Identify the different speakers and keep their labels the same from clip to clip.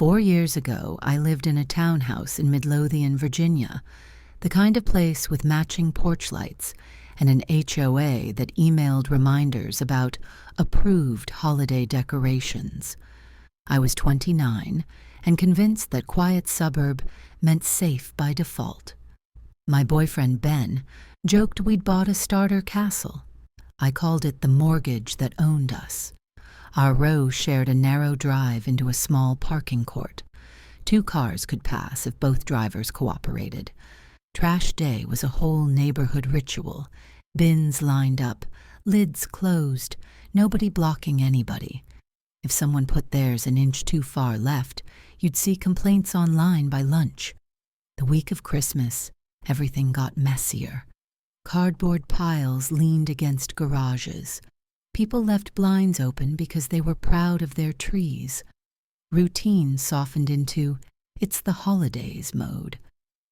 Speaker 1: 4 years ago, I lived in a townhouse in Midlothian, Virginia, the kind of place with matching porch lights and an HOA that emailed reminders about approved holiday decorations. I was 29 and convinced that quiet suburb meant safe by default. My boyfriend Ben joked we'd bought a starter castle. I called it the mortgage that owned us. Our row shared a narrow drive into a small parking court. 2 cars could pass if both drivers cooperated. Trash day was a whole neighborhood ritual. Bins lined up, lids closed, nobody blocking anybody. If someone put theirs an inch too far left, you'd see complaints online by lunch. The week of Christmas, everything got messier. Cardboard piles leaned against garages. People left blinds open because they were proud of their trees. Routine softened into, "it's the holidays" mode.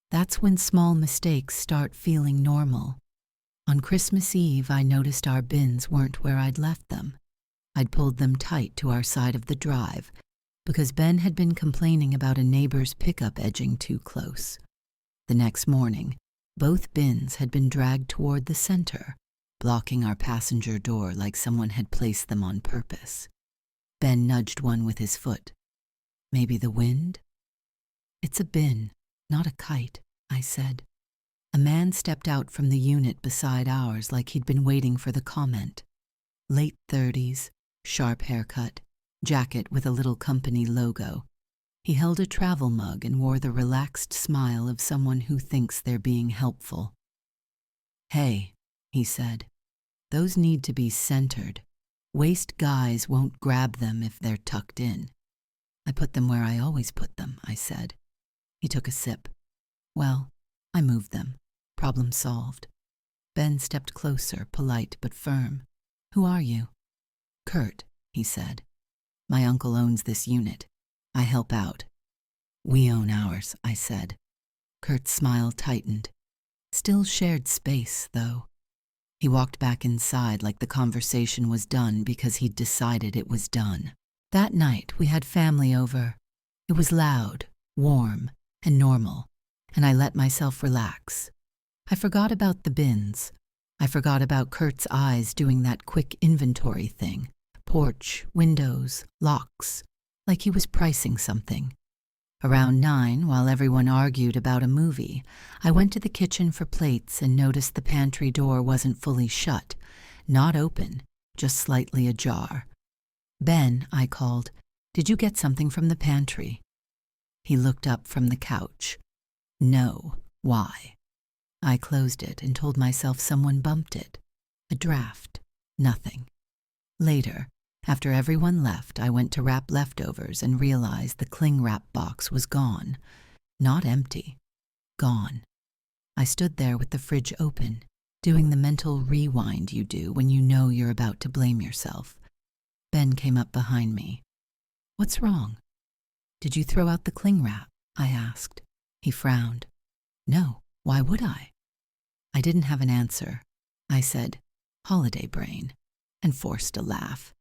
Speaker 1: That's when small mistakes start feeling normal. On Christmas Eve, I noticed our bins weren't where I'd left them. I'd pulled them tight to our side of the drive because Ben had been complaining about a neighbor's pickup edging too close. The next morning, both bins had been dragged toward the center, blocking our passenger door like someone had placed them on purpose. Ben nudged one with his foot. "Maybe the wind?" "It's a bin, not a kite," I said. A man stepped out from the unit beside ours like he'd been waiting for the comment. Late 30s, sharp haircut, jacket with a little company logo. He held a travel mug and wore the relaxed smile of someone who thinks they're being helpful. "Hey," he said, "those need to be centered. Waist guys won't grab them if they're tucked in." "I put them where I always put them," I said. He took a sip. "Well, I moved them. Problem solved." Ben stepped closer, polite but firm. "Who are you?" "Kurt," he said. "My uncle owns this unit. I help out." "We own ours," I said. Kurt's smile tightened. Still shared space, though. He walked back inside like the conversation was done because he'd decided it was done. That night, we had family over. It was loud, warm, and normal, and I let myself relax. I forgot about the bins. I forgot about Kurt's eyes doing that quick inventory thing. Porch, windows, locks, like he was pricing something. Around 9, while everyone argued about a movie, I went to the kitchen for plates and noticed the pantry door wasn't fully shut, not open, just slightly ajar. "Ben," I called, "did you get something from the pantry?" He looked up from the couch. "No. Why?" I closed it and told myself someone bumped it. A draft. Nothing. Later, after everyone left, I went to wrap leftovers and realized the cling wrap box was gone. Not empty. Gone. I stood there with the fridge open, doing the mental rewind you do when you know you're about to blame yourself. Ben came up behind me. "What's wrong?" "Did you throw out the cling wrap?" I asked. He frowned. "No, why would I?" I didn't have an answer. I said, "Holiday brain," and forced a laugh.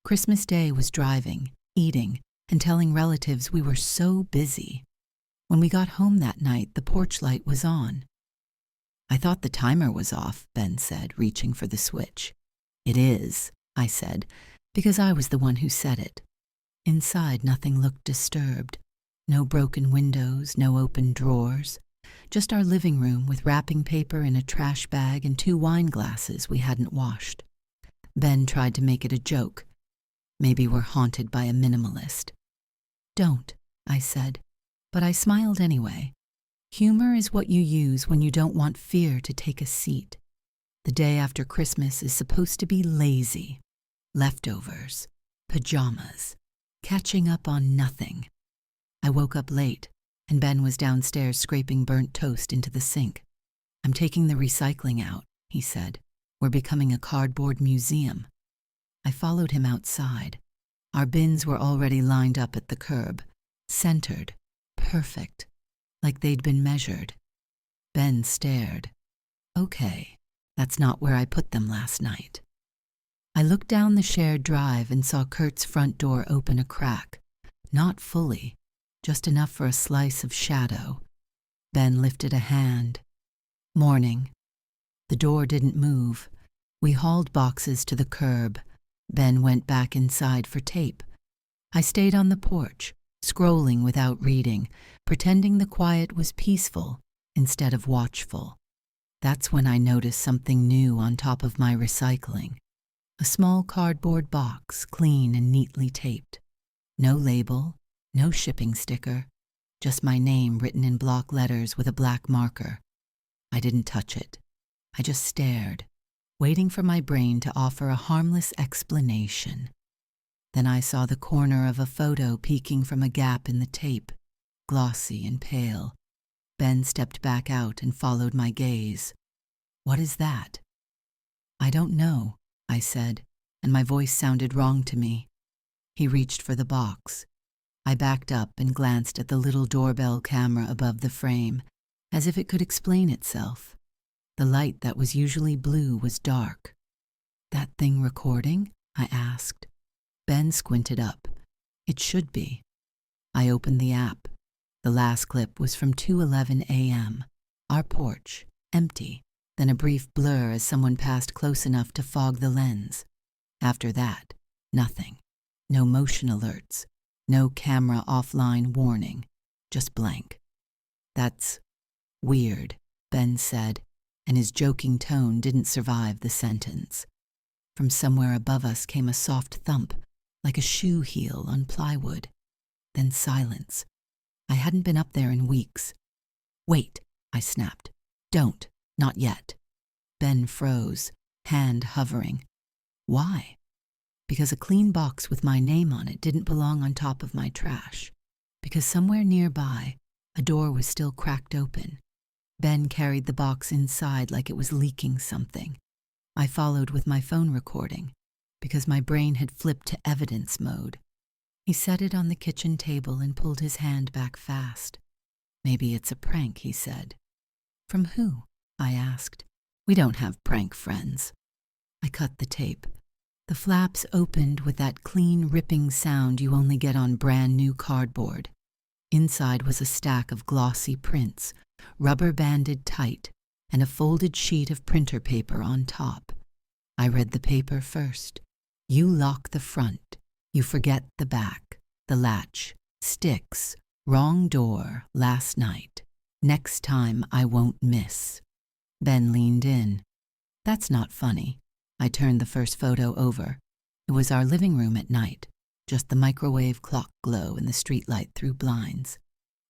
Speaker 1: Christmas Day was driving, eating, and telling relatives we were so busy. When we got home that night, the porch light was on. "I thought the timer was off," Ben said, reaching for the switch. "It is," I said, because I was the one who said it. Inside, nothing looked disturbed. No broken windows, no open drawers. Just our living room with wrapping paper in a trash bag and 2 wine glasses we hadn't washed. Ben tried to make it a joke. Maybe we're haunted by a minimalist. "Don't," I said, but I smiled anyway. Humor is what you use when you don't want fear to take a seat. The day after Christmas is supposed to be lazy. Leftovers, pajamas, catching up on nothing. I woke up late, and Ben was downstairs scraping burnt toast into the sink. "I'm taking the recycling out," he said. "We're becoming a cardboard museum." I followed him outside. Our bins were already lined up at the curb, centered, perfect, like they'd been measured. Ben stared. "Okay, that's not where I put them last night." I looked down the shared drive and saw Kurt's front door open a crack. Not fully, just enough for a slice of shadow. Ben lifted a hand. Morning. The door didn't move. We hauled boxes to the curb. Ben went back inside for tape. I stayed on the porch, scrolling without reading, pretending the quiet was peaceful instead of watchful. That's when I noticed something new on top of my recycling. A small cardboard box, clean and neatly taped. No label, no shipping sticker, just my name written in block letters with a black marker. I didn't touch it. I just stared, waiting for my brain to offer a harmless explanation. Then I saw the corner of a photo peeking from a gap in the tape, glossy and pale. Ben stepped back out and followed my gaze. What is that? I don't know, I said, and my voice sounded wrong to me. He reached for the box. I backed up and glanced at the little doorbell camera above the frame, as if it could explain itself. The light that was usually blue was dark. That thing recording? I asked. Ben squinted up. It should be. I opened the app. The last clip was from 2:11 a.m. Our porch, empty, then a brief blur as someone passed close enough to fog the lens. After that, nothing. No motion alerts. No camera offline warning. Just blank. That's weird, Ben said, and his joking tone didn't survive the sentence. From somewhere above us came a soft thump, like a shoe heel on plywood. Then silence. I hadn't been up there in weeks. Wait, I snapped. Don't, not yet. Ben froze, hand hovering. Why? Because a clean box with my name on it didn't belong on top of my trash. Because somewhere nearby, a door was still cracked open. Ben carried the box inside like it was leaking something. I followed with my phone recording, because my brain had flipped to evidence mode. He set it on the kitchen table and pulled his hand back fast. Maybe it's a prank, he said. From who? I asked. We don't have prank friends. I cut the tape. The flaps opened with that clean, ripping sound you only get on brand new cardboard. Inside was a stack of glossy prints, rubber banded tight, and a folded sheet of printer paper on top. I read the paper first. You lock the front. You forget the back. The latch. Sticks. Wrong door. Last night. Next time I won't miss. Ben leaned in. That's not funny. I turned the first photo over. It was our living room at night, just the microwave clock glow and the streetlight through blinds.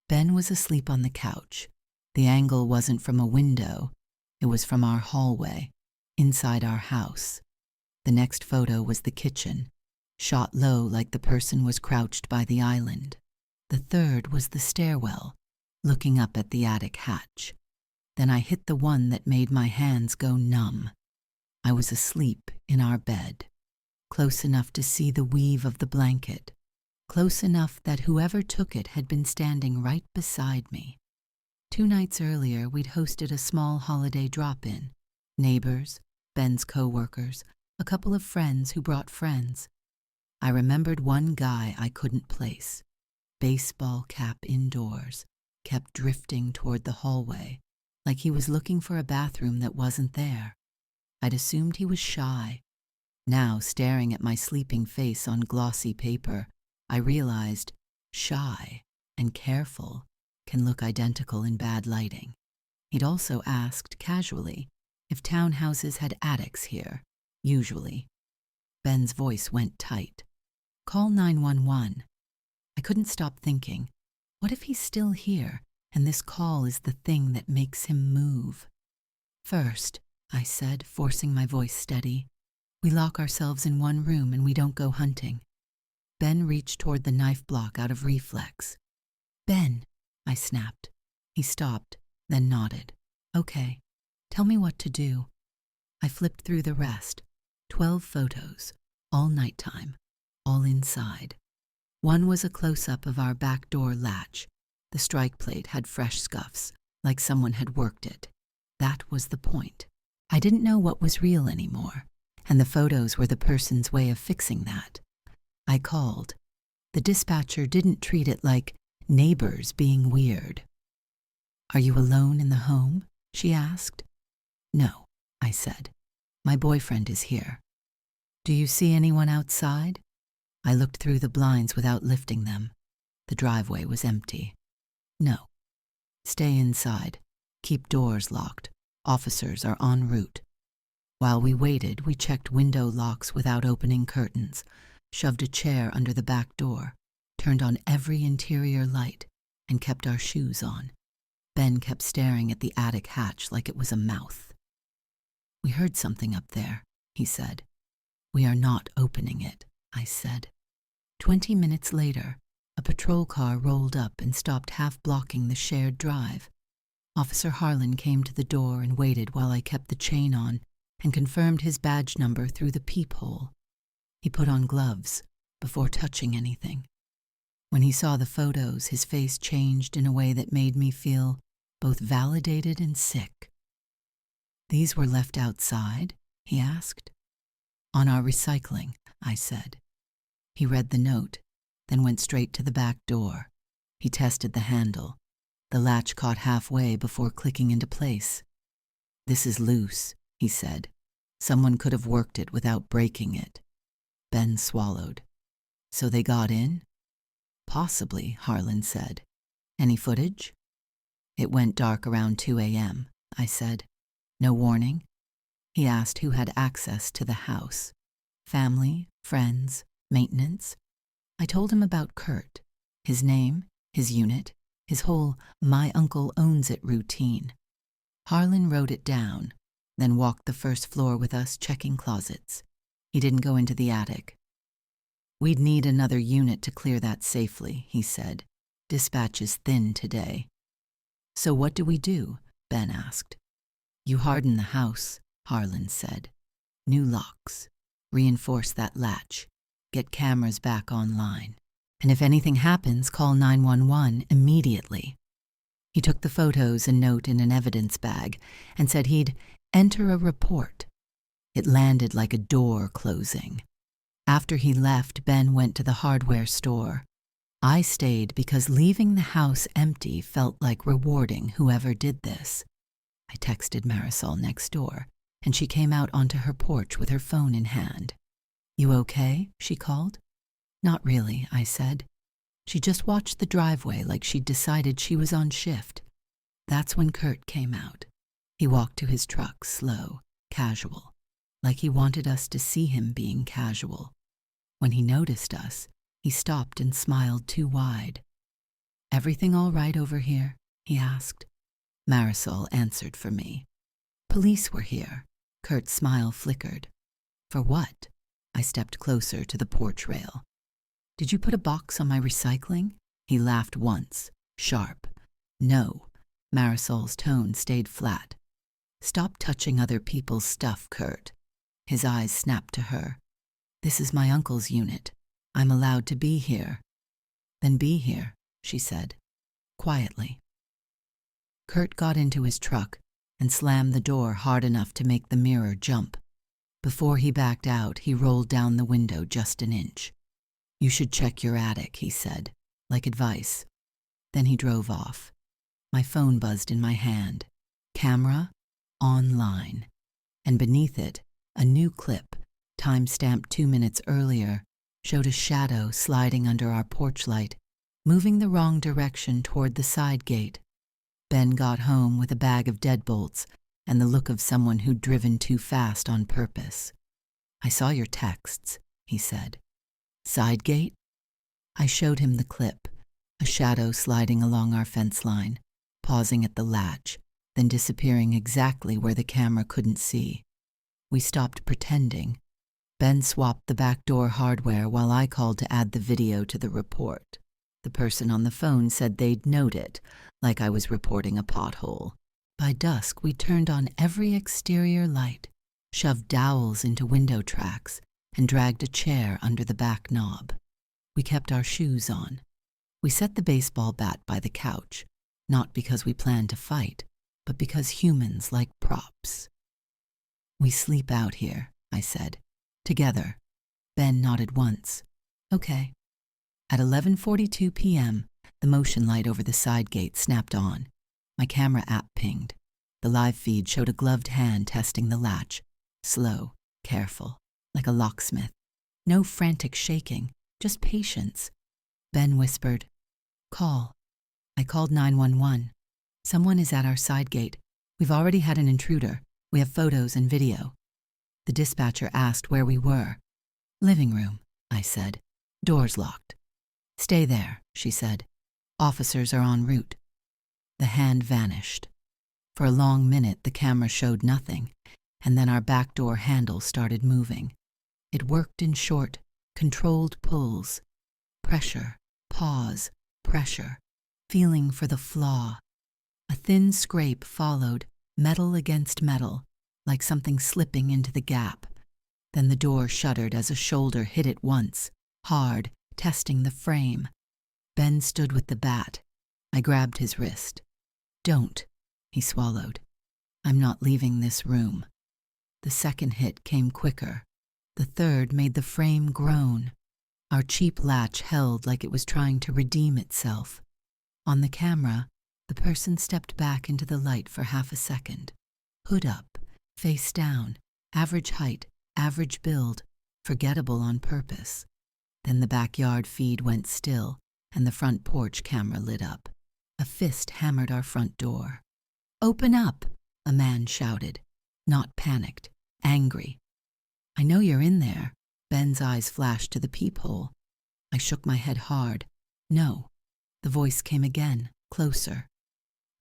Speaker 1: Ben was asleep on the couch. The angle wasn't from a window. It was from our hallway, inside our house. The next photo was the kitchen, shot low like the person was crouched by the island. The third was the stairwell, looking up at the attic hatch. Then I hit the one that made my hands go numb. I was asleep in our bed, close enough to see the weave of the blanket, close enough that whoever took it had been standing right beside me. 2 nights earlier, we'd hosted a small holiday drop-in. Neighbors, Ben's co-workers, a couple of friends who brought friends. I remembered one guy I couldn't place. Baseball cap indoors, kept drifting toward the hallway, like he was looking for a bathroom that wasn't there. I'd assumed he was shy. Now, staring at my sleeping face on glossy paper, I realized shy and careful can look identical in bad lighting. He'd also asked, casually, if townhouses had attics here, usually. Ben's voice went tight. Call 911. I couldn't stop thinking, what if he's still here, and this call is the thing that makes him move? First, I said, forcing my voice steady, we lock ourselves in one room and we don't go hunting. Ben reached toward the knife block out of reflex. Ben, I snapped. He stopped, then nodded. Okay, tell me what to do. I flipped through the rest. 12 photos, all nighttime, all inside. One was a close-up of our back door latch. The strike plate had fresh scuffs, like someone had worked it. That was the point. I didn't know what was real anymore, and the photos were the person's way of fixing that. I called. The dispatcher didn't treat it like neighbors being weird. "Are you alone in the home?" she asked. "No," I said. "My boyfriend is here." "Do you see anyone outside?" I looked through the blinds without lifting them. The driveway was empty. "No." "Stay inside. Keep doors locked. Officers are en route." While we waited, we checked window locks without opening curtains, shoved a chair under the back door, turned on every interior light, and kept our shoes on. Ben kept staring at the attic hatch like it was a mouth. "We heard something up there," he said. "We are not opening it," I said. 20 minutes later, a patrol car rolled up and stopped half blocking the shared drive. Officer Harlan came to the door and waited while I kept the chain on and confirmed his badge number through the peephole. He put on gloves before touching anything. When he saw the photos, his face changed in a way that made me feel both validated and sick. "These were left outside?" he asked. "On our recycling," I said. He read the note, then went straight to the back door. He tested the handle. The latch caught halfway before clicking into place. "This is loose," he said. "Someone could have worked it without breaking it." Ben swallowed. "So they got in?" "Possibly," Harlan said. "Any footage?" "It went dark around 2 a.m., I said. "No warning?" He asked who had access to the house. Family, friends, maintenance. I told him about Kurt, his name, his unit, his whole "my uncle owns it" routine. Harlan wrote it down, then walked the first floor with us checking closets. He didn't go into the attic. "We'd need another unit to clear that safely," he said. "Dispatch is thin today." "So what do we do?" Ben asked. "You harden the house," Harlan said. "New locks. Reinforce that latch. Get cameras back online. And if anything happens, call 911 immediately." He took the photos and note in an evidence bag and said he'd enter a report. It landed like a door closing. After he left, Ben went to the hardware store. I stayed because leaving the house empty felt like rewarding whoever did this. I texted Marisol next door, and she came out onto her porch with her phone in hand. "You okay?" she called. "Not really," I said. She just watched the driveway like she'd decided she was on shift. That's when Kurt came out. He walked to his truck, slow, casual, like he wanted us to see him being casual. When he noticed us, he stopped and smiled too wide. "Everything all right over here?" he asked. Marisol answered for me. "Police were here." Kurt's smile flickered. "For what?" I stepped closer to the porch rail. "Did you put a box on my recycling?" He laughed once, sharp. "No." Marisol's tone stayed flat. "Stop touching other people's stuff, Kurt." His eyes snapped to her. "This is my uncle's unit. I'm allowed to be here." "Then be here," she said, quietly. Kurt got into his truck and slammed the door hard enough to make the mirror jump. Before he backed out, he rolled down the window just an inch. "You should check your attic," he said, like advice. Then he drove off. My phone buzzed in my hand. Camera, online. And beneath it, a new clip, time-stamped 2 minutes earlier, showed a shadow sliding under our porch light, moving the wrong direction toward the side gate. Ben got home with a bag of deadbolts and the look of someone who'd driven too fast on purpose. "I saw your texts," he said. "Side gate?" I showed him the clip, a shadow sliding along our fence line, pausing at the latch, then disappearing exactly where the camera couldn't see. We stopped pretending. Ben swapped the back door hardware while I called to add the video to the report. The person on the phone said they'd note it, like I was reporting a pothole. By dusk, we turned on every exterior light, shoved dowels into window tracks, and dragged a chair under the back knob. We kept our shoes on. We set the baseball bat by the couch, not because we planned to fight, but because humans like props. "We sleep out here," I said. "Together." Ben nodded once. "Okay." At 11:42 p.m., The motion light over the side gate snapped on. My camera app pinged. The live feed showed a gloved hand testing the latch. Slow, careful, like a locksmith. No frantic shaking, just patience. Ben whispered, "Call." I called 911. "Someone is at our side gate. We've already had an intruder. We have photos and video." The dispatcher asked where we were. "Living room," I said. "Doors locked." "Stay there," she said. "Officers are en route." The hand vanished. For a long minute, the camera showed nothing, and then our back door handle started moving. It worked in short, controlled pulls. Pressure, pause, pressure, feeling for the flaw. A thin scrape followed, metal against metal, like something slipping into the gap. Then the door shuddered as a shoulder hit it once, hard, testing the frame. Ben stood with the bat. I grabbed his wrist. "Don't," he swallowed. "I'm not leaving this room." The second hit came quicker. The third made the frame groan. Our cheap latch held like it was trying to redeem itself. On the camera, the person stepped back into the light for half a second. Hood up, face down, average height, average build, forgettable on purpose. Then the backyard feed went still, and the front porch camera lit up. A fist hammered our front door. "Open up," a man shouted, not panicked, angry. "I know you're in there." Ben's eyes flashed to the peephole. I shook my head hard. "No." The voice came again, closer.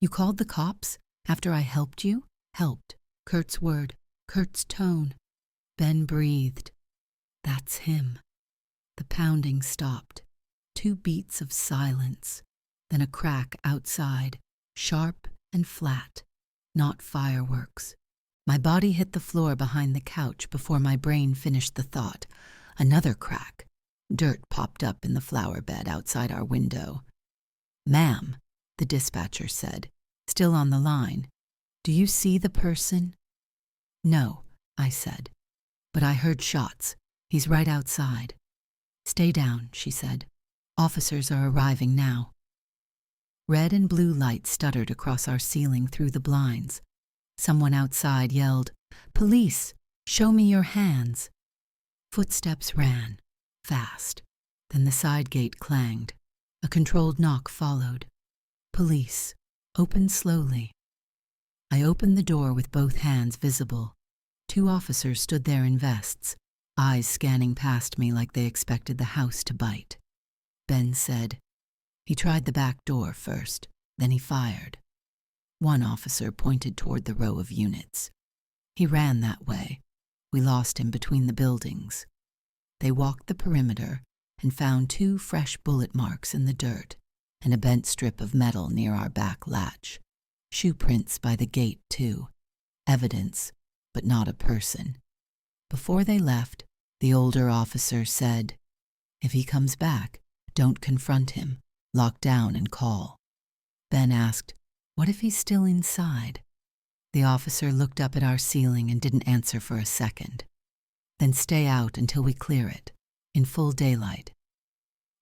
Speaker 1: "You called the cops after I helped you?" "Helped." Kurt's word, Kurt's tone. Ben breathed. "That's him." The pounding stopped. 2 beats of silence. Then a crack outside, sharp and flat, not fireworks. My body hit the floor behind the couch before my brain finished the thought. Another crack. Dirt popped up in the flower bed outside our window. "Ma'am," the dispatcher said, still on the line, "do you see the person?" "No," I said, "but I heard shots. He's right outside." "Stay down," she said. "Officers are arriving now." Red and blue light stuttered across our ceiling through the blinds. Someone outside yelled, "Police! Show me your hands!" Footsteps ran, fast. Then the side gate clanged. A controlled knock followed. "Police. Open slowly." I opened the door with both hands visible. 2 officers stood there in vests, eyes scanning past me like they expected the house to bite. Ben said, "He tried the back door first, then he fired." One officer pointed toward the row of units. "He ran that way. We lost him between the buildings." They walked the perimeter and found 2 fresh bullet marks in the dirt and a bent strip of metal near our back latch. Shoe prints by the gate, too. Evidence, but not a person. Before they left, the older officer said, "If he comes back, don't confront him. Lock down and call." Ben asked, "What if he's still inside?" The officer looked up at our ceiling and didn't answer for a second. "Then stay out until we clear it, in full daylight."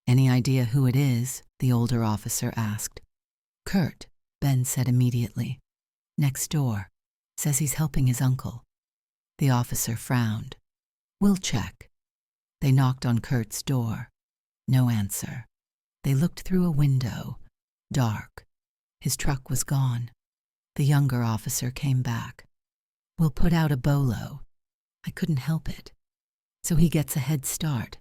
Speaker 1: "Any idea who it is?" the older officer asked. "Kurt," Ben said immediately. "Next door. Says he's helping his uncle." The officer frowned. "We'll check." They knocked on Kurt's door. No answer. They looked through a window. Dark. His truck was gone. The younger officer came back. "We'll put out a bolo." I couldn't help it. "So he gets a head start."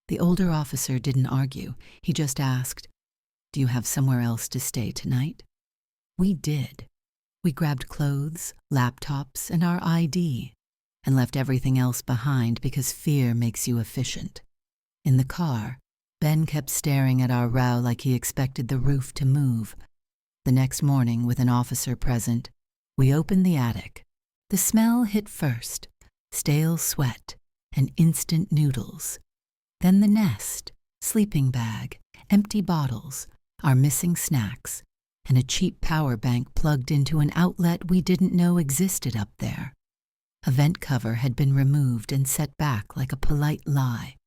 Speaker 1: The older officer didn't argue. He just asked, "Do you have somewhere else to stay tonight?" We did. We grabbed clothes, laptops, and our ID, and left everything else behind because fear makes you efficient. In the car, Ben kept staring at our row like he expected the roof to move. The next morning, with an officer present, we opened the attic. The smell hit first, stale sweat and instant noodles. Then the nest, sleeping bag, empty bottles, our missing snacks, and a cheap power bank plugged into an outlet we didn't know existed up there. A vent cover had been removed and set back like a polite lie.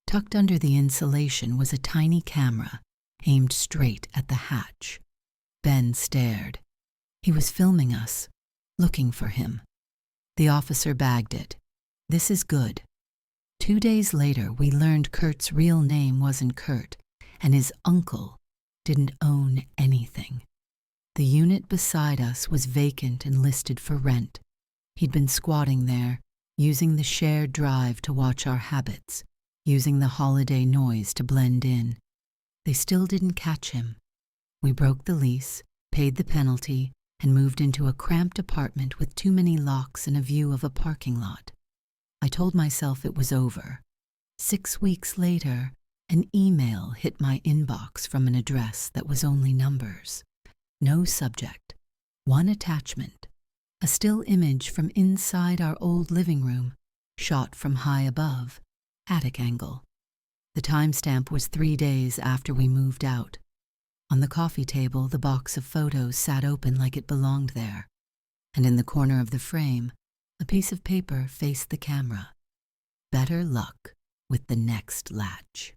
Speaker 1: Tucked under the insulation was a tiny camera, aimed straight at the hatch. Ben stared. He was filming us, looking for him. The officer bagged it. This is good. 2 days later, we learned Kurt's real name wasn't Kurt, and his uncle didn't own anything. The unit beside us was vacant and listed for rent. He'd been squatting there, using the shared drive to watch our habits, using the holiday noise to blend in. They still didn't catch him. We broke the lease, paid the penalty, and moved into a cramped apartment with too many locks and a view of a parking lot. I told myself it was over. 6 weeks later, an email hit my inbox from an address that was only numbers. No subject. One attachment. A still image from inside our old living room, shot from high above, attic angle. The timestamp was 3 days after we moved out. On the coffee table, the box of photos sat open like it belonged there, and in the corner of the frame, a piece of paper faced the camera. Better luck with the next latch.